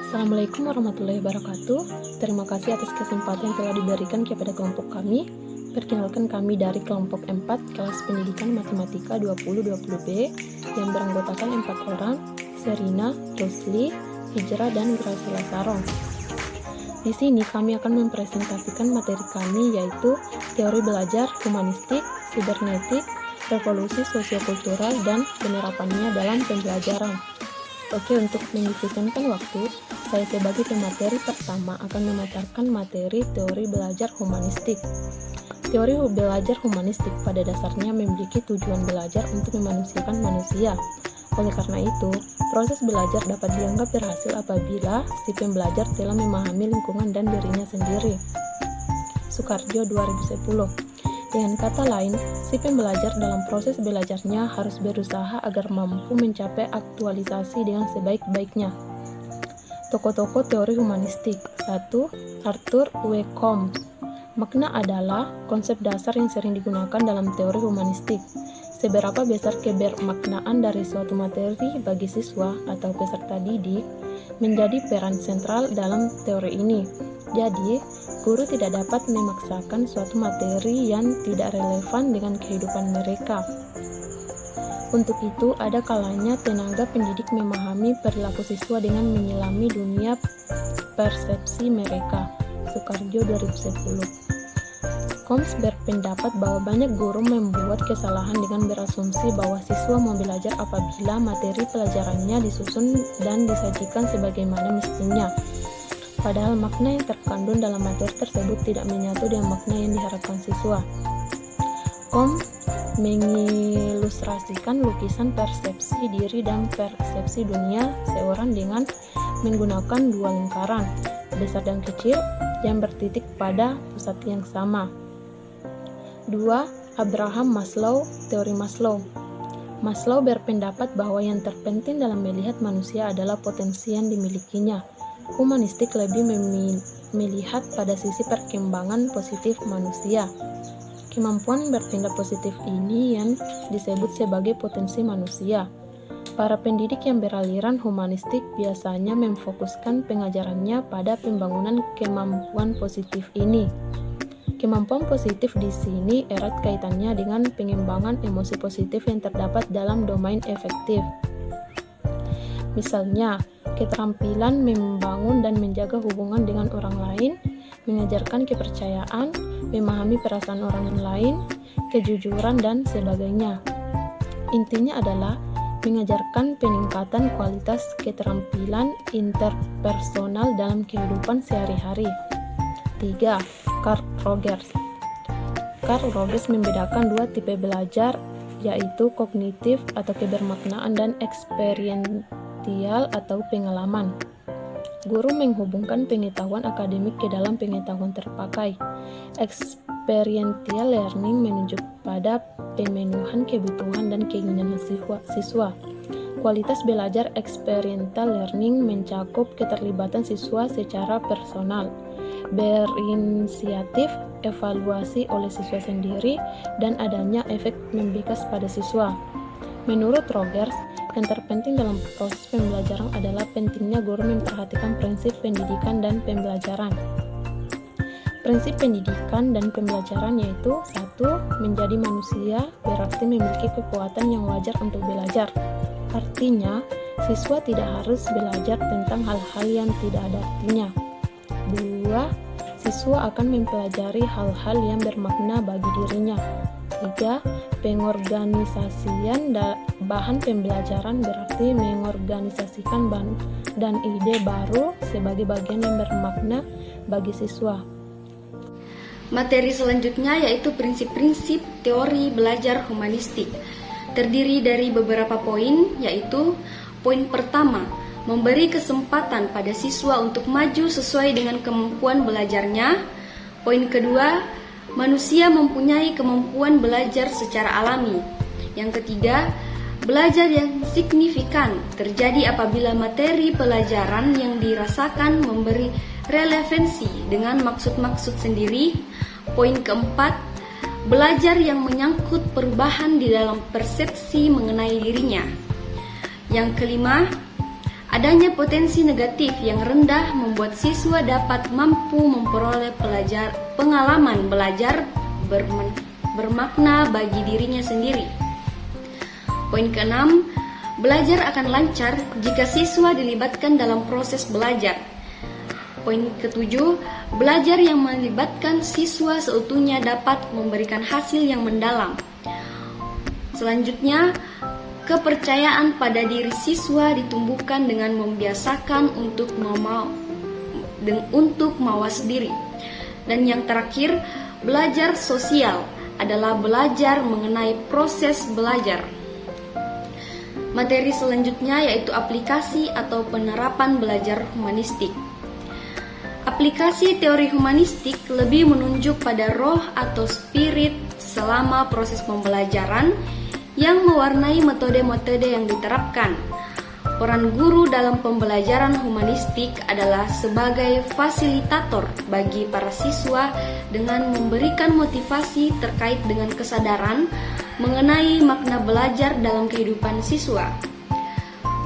Assalamualaikum warahmatullahi wabarakatuh. Terima kasih atas kesempatan yang telah diberikan kepada kelompok kami. Perkenalkan, kami dari kelompok 4 kelas pendidikan matematika 2020B yang beranggotakan 4 orang, Serina, Rosli, Hijrah, dan Graciela Sarong. Di sini kami akan mempresentasikan materi kami, yaitu teori belajar humanistik, sibernetik, revolusi sosiokultural, dan penerapannya dalam pembelajaran. Oke, untuk mengefisienkan waktu, saya sebagai pemateri pertama akan memaparkan materi teori belajar humanistik. Teori belajar humanistik pada dasarnya memiliki tujuan belajar untuk memanusiakan manusia. Oleh karena itu, proses belajar dapat dianggap berhasil apabila si pembelajar telah memahami lingkungan dan dirinya sendiri. Sukarjo 2010. Dengan kata lain, si pembelajar dalam proses belajarnya harus berusaha agar mampu mencapai aktualisasi dengan sebaik-baiknya. Tokoh-tokoh teori humanistik. 1. Arthur W. Combs. Makna adalah konsep dasar yang sering digunakan dalam teori humanistik. Seberapa besar kebermaknaan dari suatu materi bagi siswa atau peserta didik menjadi peran sentral dalam teori ini. Jadi, guru tidak dapat memaksakan suatu materi yang tidak relevan dengan kehidupan mereka. Untuk itu, ada kalanya tenaga pendidik memahami perilaku siswa dengan menyelami dunia persepsi mereka. Sukarjo 2010. Combs berpendapat bahwa banyak guru membuat kesalahan dengan berasumsi bahwa siswa mau belajar apabila materi pelajarannya disusun dan disajikan sebagaimana mestinya. Padahal makna yang terkandung dalam materi tersebut tidak menyatu dengan makna yang diharapkan siswa. Combs mengilustrasikan lukisan persepsi diri dan persepsi dunia seorang dengan menggunakan dua lingkaran, besar dan kecil, yang bertitik pada pusat yang sama. 2. Abraham Maslow, teori Maslow. Maslow berpendapat bahwa yang terpenting dalam melihat manusia adalah potensi yang dimilikinya. Humanistik lebih melihat pada sisi perkembangan positif manusia. Kemampuan bertindak positif ini yang disebut sebagai potensi manusia. Para pendidik yang beraliran humanistik biasanya memfokuskan pengajarannya pada pembangunan kemampuan positif ini. Kemampuan positif di sini erat kaitannya dengan pengembangan emosi positif yang terdapat dalam domain efektif. Misalnya, keterampilan membangun dan menjaga hubungan dengan orang lain, mengajarkan kepercayaan, memahami perasaan orang lain, kejujuran, dan sebagainya. Intinya adalah mengajarkan peningkatan kualitas keterampilan interpersonal dalam kehidupan sehari-hari. 3. Carl Rogers. Carl Rogers membedakan dua tipe belajar, yaitu kognitif atau kebermaknaan dan eksperiential atau pengalaman. Guru menghubungkan pengetahuan akademik ke dalam pengetahuan terpakai. Experiential learning menunjuk pada pemenuhan kebutuhan dan keinginan siswa. Kualitas belajar experiential learning mencakup keterlibatan siswa secara personal, berinisiatif, evaluasi oleh siswa sendiri, dan adanya efek membekas pada siswa. Menurut Rogers, yang terpenting dalam proses pembelajaran adalah pentingnya guru memperhatikan prinsip pendidikan dan pembelajaran. Prinsip pendidikan dan pembelajaran yaitu 1. Menjadi manusia berarti memiliki kekuatan yang wajar untuk belajar. Artinya, siswa tidak harus belajar tentang hal-hal yang tidak ada artinya. 2. Siswa akan mempelajari hal-hal yang bermakna bagi dirinya. 3. Pengorganisasian bahan pembelajaran berarti mengorganisasikan bahan dan ide baru sebagai bagian yang bermakna bagi siswa. Materi selanjutnya yaitu prinsip-prinsip teori belajar humanistik. Terdiri dari beberapa poin, yaitu poin pertama, memberi kesempatan pada siswa untuk maju sesuai dengan kemampuan belajarnya. Poin kedua, manusia mempunyai kemampuan belajar secara alami. Yang ketiga, belajar yang signifikan terjadi apabila materi pelajaran yang dirasakan memberi relevansi dengan maksud-maksud sendiri. Poin keempat, belajar yang menyangkut perubahan di dalam persepsi mengenai dirinya. Yang kelima, Adanya potensi negatif yang rendah membuat siswa dapat mampu memperoleh pengalaman belajar bermakna bagi dirinya sendiri. Poin keenam, belajar akan lancar jika siswa dilibatkan dalam proses belajar. Poin ketujuh, belajar yang melibatkan siswa seutuhnya dapat memberikan hasil yang mendalam. Selanjutnya, kepercayaan pada diri siswa ditumbuhkan dengan membiasakan untuk mawas diri. Dan yang terakhir, belajar sosial adalah belajar mengenai proses belajar. Materi selanjutnya yaitu aplikasi atau penerapan belajar humanistik. Aplikasi teori humanistik lebih menunjuk pada roh atau spirit selama proses pembelajaran yang mewarnai metode-metode yang diterapkan. Peran guru dalam pembelajaran humanistik adalah sebagai fasilitator bagi para siswa dengan memberikan motivasi terkait dengan kesadaran mengenai makna belajar dalam kehidupan siswa.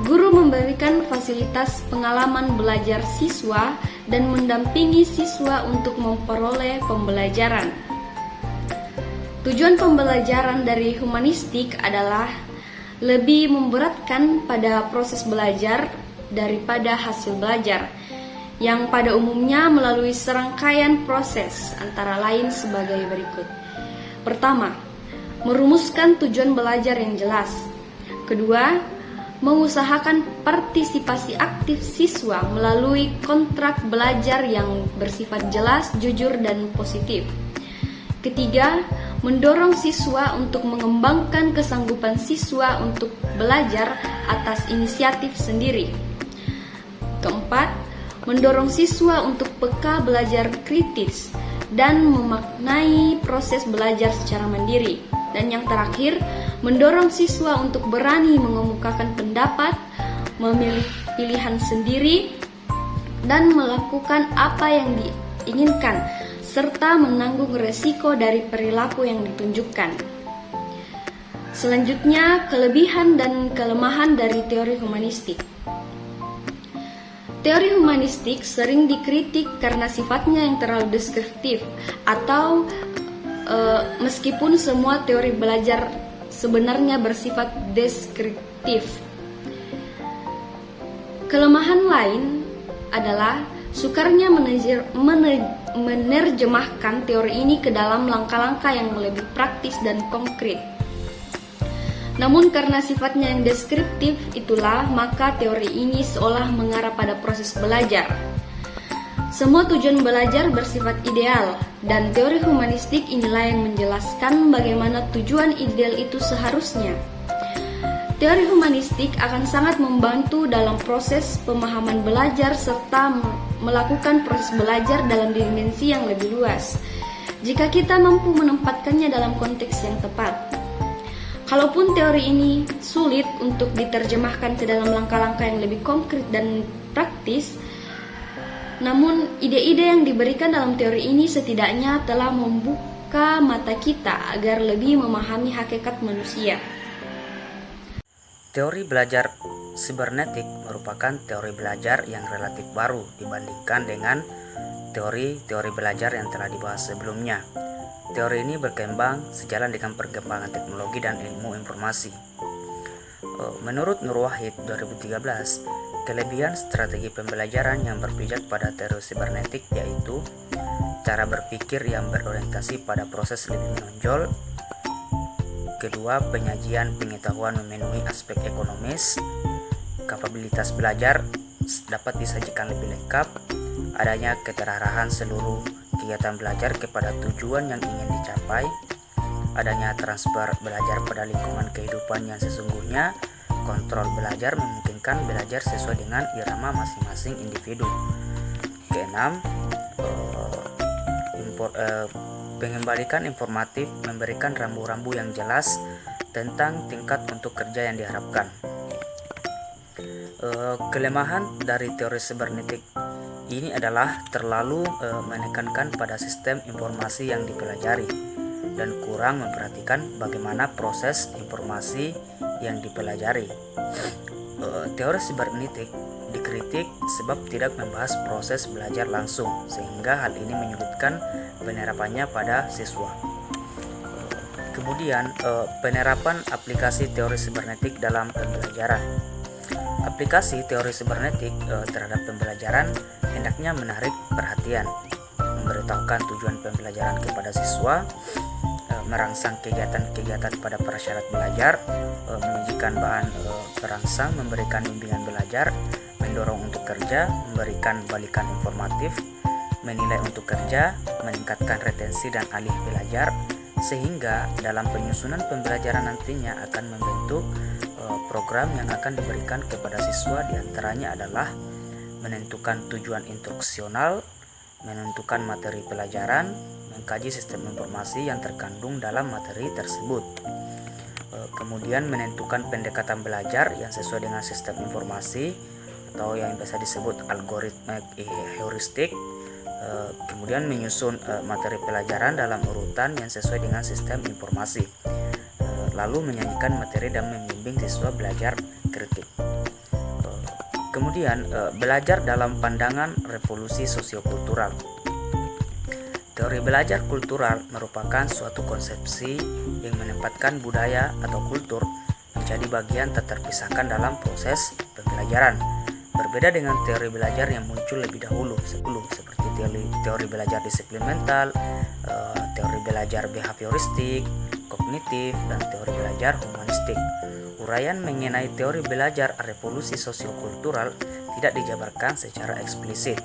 Guru memberikan fasilitas pengalaman belajar siswa dan mendampingi siswa untuk memperoleh pembelajaran. Tujuan pembelajaran dari humanistik adalah lebih memberatkan pada proses belajar daripada hasil belajar, yang pada umumnya melalui serangkaian proses antara lain sebagai berikut. Pertama, merumuskan tujuan belajar yang jelas. Kedua, mengusahakan partisipasi aktif siswa melalui kontrak belajar yang bersifat jelas, jujur, dan positif. Ketiga, mendorong siswa untuk mengembangkan kesanggupan siswa untuk belajar atas inisiatif sendiri. Keempat, mendorong siswa untuk peka belajar kritis dan memaknai proses belajar secara mandiri. Dan yang terakhir, mendorong siswa untuk berani mengemukakan pendapat, memilih pilihan sendiri, dan melakukan apa yang diinginkan, serta menanggung resiko dari perilaku yang ditunjukkan. Selanjutnya, kelebihan dan kelemahan dari teori humanistik. Teori humanistik sering dikritik karena sifatnya yang terlalu deskriptif atau meskipun semua teori belajar sebenarnya bersifat deskriptif. Kelemahan lain adalah sukarnya menerjemahkan teori ini ke dalam langkah-langkah yang lebih praktis dan konkret. Namun karena sifatnya yang deskriptif itulah maka teori ini seolah mengarah pada proses belajar. Semua tujuan belajar bersifat ideal dan teori humanistik inilah yang menjelaskan bagaimana tujuan ideal itu seharusnya. Teori humanistik akan sangat membantu dalam proses pemahaman belajar serta melakukan proses belajar dalam dimensi yang lebih luas, jika kita mampu menempatkannya dalam konteks yang tepat. Kalaupun teori ini sulit untuk diterjemahkan ke dalam langkah-langkah yang lebih konkret dan praktis, namun ide-ide yang diberikan dalam teori ini setidaknya telah membuka mata kita agar lebih memahami hakikat manusia. Teori belajar sibernetik merupakan teori belajar yang relatif baru dibandingkan dengan teori-teori belajar yang telah dibahas sebelumnya. Teori ini berkembang sejalan dengan perkembangan teknologi dan ilmu informasi. Menurut Nur Wahid 2013, kelebihan strategi pembelajaran yang berpijak pada teori sibernetik yaitu cara berpikir yang berorientasi pada proses lebih menonjol. Kedua, penyajian pengetahuan memenuhi aspek ekonomis. Kapabilitas belajar dapat disajikan lebih lengkap. Adanya keterarahan seluruh kegiatan belajar kepada tujuan yang ingin dicapai. Adanya transfer belajar pada lingkungan kehidupan yang sesungguhnya. Kontrol belajar memungkinkan belajar sesuai dengan irama masing-masing individu. Keenam, pengembalikan informatif memberikan rambu-rambu yang jelas tentang tingkat untuk kerja yang diharapkan. Kelemahan dari teori sibernetik ini adalah terlalu menekankan pada sistem informasi yang dipelajari dan kurang memperhatikan bagaimana proses informasi yang dipelajari. Teori sibernetik dikritik sebab tidak membahas proses belajar langsung, sehingga hal ini menyulitkan penerapannya pada siswa. Kemudian penerapan aplikasi teori sibernetik dalam pembelajaran. Aplikasi teori sibernetik terhadap pembelajaran hendaknya menarik perhatian, memberitahukan tujuan pembelajaran kepada siswa, merangsang kegiatan-kegiatan pada prasyarat belajar, menyajikan bahan perangsang, memberikan bimbingan belajar, mendorong untuk kerja, memberikan balikan informatif, menilai untuk kerja, meningkatkan retensi dan alih belajar, sehingga dalam penyusunan pembelajaran nantinya akan membentuk program yang akan diberikan kepada siswa. Diantaranya adalah menentukan tujuan instruksional, menentukan materi pelajaran, mengkaji sistem informasi yang terkandung dalam materi tersebut. Kemudian menentukan pendekatan belajar yang sesuai dengan sistem informasi atau yang biasa disebut algoritma heuristik. Kemudian menyusun materi pelajaran dalam urutan yang sesuai dengan sistem informasi. Lalu menyanyikan materi dan membimbing siswa belajar kritik. Kemudian belajar dalam pandangan revolusi sosiokultural. Teori belajar kultural merupakan suatu konsepsi yang menempatkan budaya atau kultur menjadi bagian tak terpisahkan dalam proses pembelajaran. Berbeda dengan teori belajar yang muncul lebih dahulu seperti teori belajar disiplin mental, teori belajar behavioristik, kognitif, dan teori belajar humanistik. Uraian mengenai teori belajar revolusi sosiokultural tidak dijabarkan secara eksplisit.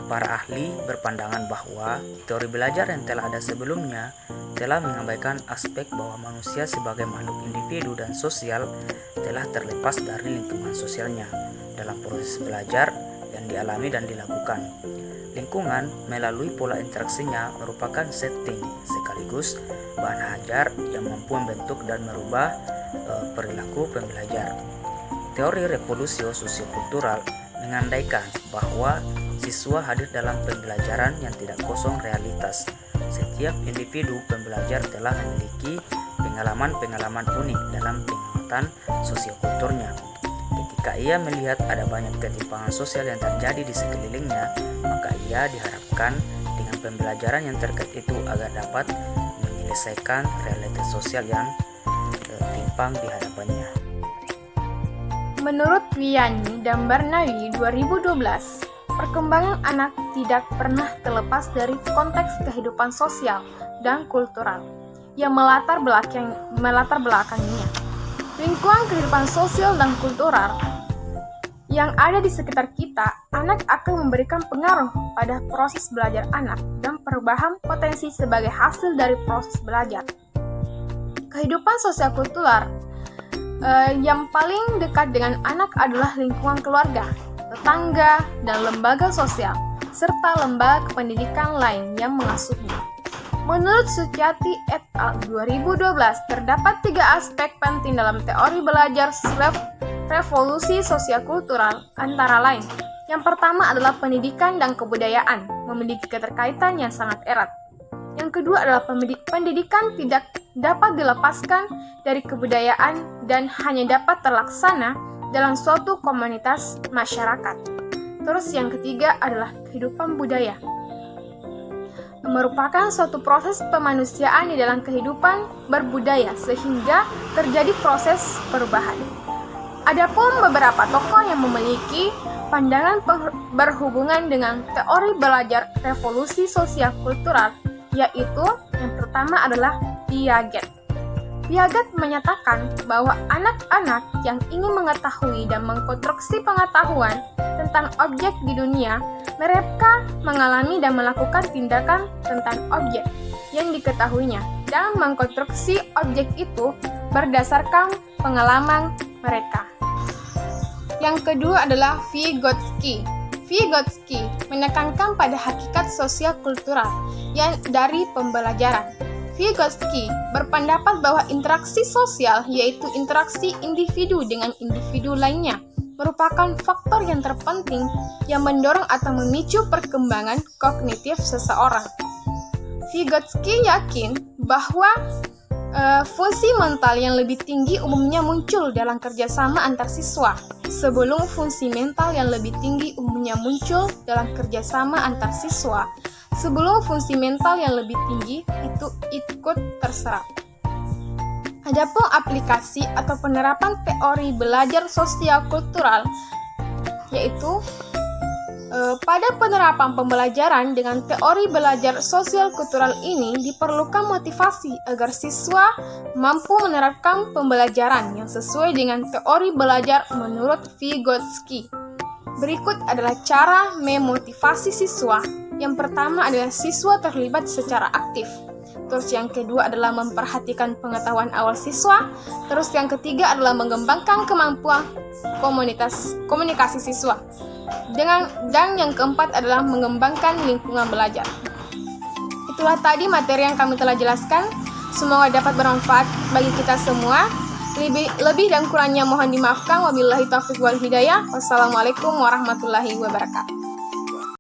Para ahli berpandangan bahwa teori belajar yang telah ada sebelumnya telah mengabaikan aspek bahwa manusia sebagai makhluk individu dan sosial telah terlepas dari lingkungan sosialnya dalam proses belajar yang dialami dan dilakukan. Lingkungan melalui pola interaksinya merupakan setting sekaligus bahan ajar yang mampu membentuk dan merubah perilaku pembelajar. Teori revolusi sosiokultural mengandaikan bahwa siswa hadir dalam pembelajaran yang tidak kosong realitas. Setiap individu pembelajar telah memiliki pengalaman-pengalaman unik dalam pengamatan sosiokulturnya. Ketika ia melihat ada banyak ketimpangan sosial yang terjadi di sekelilingnya, maka ia diharapkan dengan pembelajaran yang terkait itu agar dapat menyelesaikan realitas sosial yang timpang di hadapannya. Menurut Wiani dan Barnawi 2012, perkembangan anak tidak pernah terlepas dari konteks kehidupan sosial dan kultural yang melatar belakanginya. Lingkungan kehidupan sosial dan kultural yang ada di sekitar kita, anak akan memberikan pengaruh pada proses belajar anak dan perubahan potensi sebagai hasil dari proses belajar. Kehidupan sosial kultural yang paling dekat dengan anak adalah lingkungan keluarga, tetangga, dan lembaga sosial, serta lembaga pendidikan lain yang mengasuhnya. Menurut Suciati et al. 2012, terdapat 3 aspek penting dalam teori belajar revolusi sosial kultural, antara lain. Yang pertama adalah pendidikan dan kebudayaan, memiliki keterkaitan yang sangat erat. Yang kedua adalah pendidikan tidak dapat dilepaskan dari kebudayaan dan hanya dapat terlaksana dalam suatu komunitas masyarakat. Terus yang ketiga adalah kehidupan budaya, merupakan suatu proses pemanusiaan di dalam kehidupan berbudaya sehingga terjadi proses perubahan. Adapun beberapa tokoh yang memiliki pandangan berhubungan dengan teori belajar revolusi sosial kultural, yaitu yang pertama adalah Piaget. Piaget menyatakan bahwa anak-anak yang ingin mengetahui dan mengkonstruksi pengetahuan tentang objek di dunia, mereka mengalami dan melakukan tindakan tentang objek yang diketahuinya dan mengkonstruksi objek itu berdasarkan pengalaman mereka. Yang kedua adalah Vygotsky. Vygotsky menekankan pada hakikat sosial kultural yang dari pembelajaran. Vygotsky berpendapat bahwa interaksi sosial, yaitu interaksi individu dengan individu lainnya, merupakan faktor yang terpenting yang mendorong atau memicu perkembangan kognitif seseorang. Vygotsky yakin bahwa Fungsi mental yang lebih tinggi umumnya muncul dalam kerjasama antar siswa. Sebelum fungsi mental yang lebih tinggi umumnya muncul dalam kerjasama antar siswa, sebelum fungsi mental yang lebih tinggi itu ikut terserap. Adapun aplikasi atau penerapan teori belajar sosial kultural, yaitu pada penerapan pembelajaran dengan teori belajar sosial kultural ini diperlukan motivasi agar siswa mampu menerapkan pembelajaran yang sesuai dengan teori belajar menurut Vygotsky. Berikut adalah cara memotivasi siswa. Yang pertama adalah siswa terlibat secara aktif. Terus yang kedua adalah memperhatikan pengetahuan awal siswa. Terus yang ketiga adalah mengembangkan kemampuan komunikasi siswa. Dan yang keempat adalah mengembangkan lingkungan belajar. Itulah tadi materi yang kami telah jelaskan. Semoga dapat bermanfaat bagi kita semua. Lebih dan kurangnya mohon dimaafkan. Wabillahi taufiq wal hidayah. Wassalamualaikum warahmatullahi wabarakatuh.